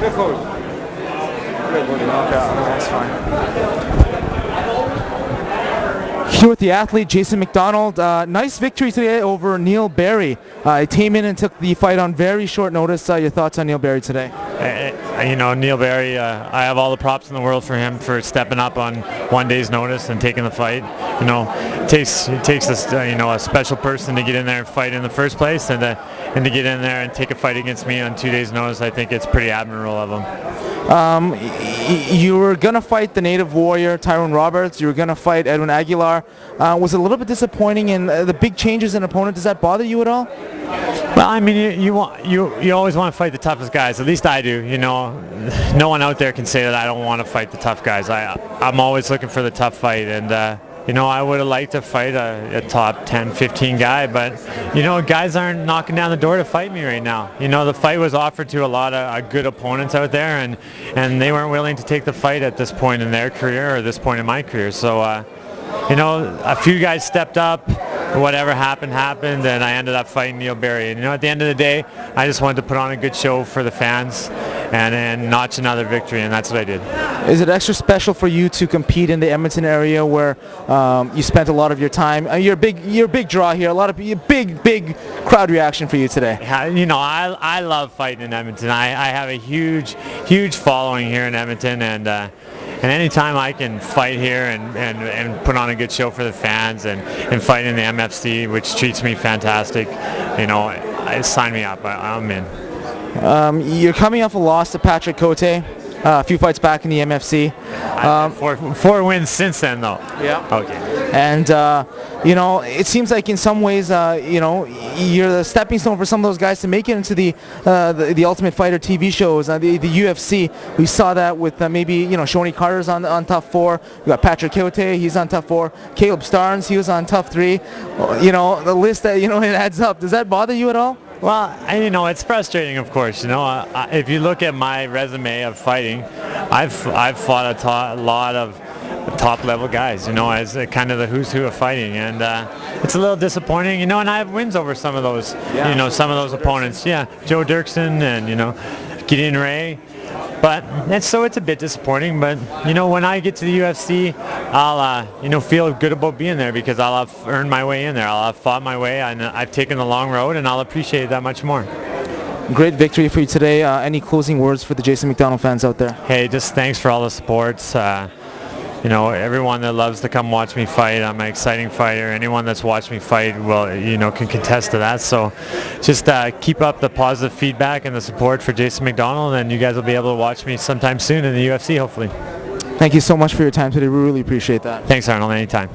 Good, Cody. Good, Cody. Okay, that's fine. Here with the athlete, Jason MacDonald. Nice victory today over Neil Barry. He came in and took the fight on very short notice. Your thoughts on Neil Barry today? Neil Barry, I have all the props in the world for him for stepping up on one day's notice and taking the fight. It takes a special person to get in there and fight in the first place, and to get in there and take a fight against me on 2 days' notice. I think it's pretty admirable of him. You were going to fight the native warrior, Tyrone Roberts. You were going to fight Edwin Aguilar. Was it a little bit disappointing in the big changes in opponent? Does that bother you at all? Well, I mean, you always want to fight the toughest guys. At least I do. No one out there can say that I don't want to fight the tough guys. I'm always looking for the tough fight, and I would have liked to fight a top 10, 15 guy, but guys aren't knocking down the door to fight me right now. The fight was offered to a lot of good opponents out there, and they weren't willing to take the fight at this point in their career or this point in my career. So, a few guys stepped up. Whatever happened, and I ended up fighting Neil Barry. And at the end of the day, I just wanted to put on a good show for the fans and notch another victory, and that's what I did. Is it extra special for you to compete in the Edmonton area where you spent a lot of your time? You're a big draw here. A lot of big crowd reaction for you today. I love fighting in Edmonton. I have a huge following here in Edmonton, and anytime I can fight here and put on a good show for the fans and fight in the MFC, which treats me fantastic, sign me up. I'm in. You're coming off a loss to Patrick Cote, a few fights back in the MFC. Four wins since then, though. Yeah. Okay. And it seems like in some ways, you're the stepping stone for some of those guys to make it into the Ultimate Fighter TV shows, the UFC. We saw that with maybe Shoney Carter's on top 4. We got Patrick Cote, he's on top 4. Caleb Starnes, he was on top 3. The list that it adds up. Does that bother you at all? Well, it's frustrating, of course. If you look at my resume of fighting, I've fought a lot of top-level guys, as kind of the who's who of fighting, and it's a little disappointing, and I have wins over some of those, some of those opponents. Yeah, Joe Dirksen and Gideon Ray. It's a bit disappointing, but when I get to the UFC, I'll feel good about being there because I'll have earned my way in there. I'll have fought my way, and I've taken the long road, and I'll appreciate it that much more. Great victory for you today. Any closing words for the Jason MacDonald fans out there? Hey, just thanks for all the support. Everyone that loves to come watch me fight. I'm an exciting fighter. Anyone that's watched me fight can contest to that. So just keep up the positive feedback and the support for Jason MacDonald, and you guys will be able to watch me sometime soon in the UFC, hopefully. Thank you so much for your time today. We really appreciate that. Thanks, Arnold. Anytime.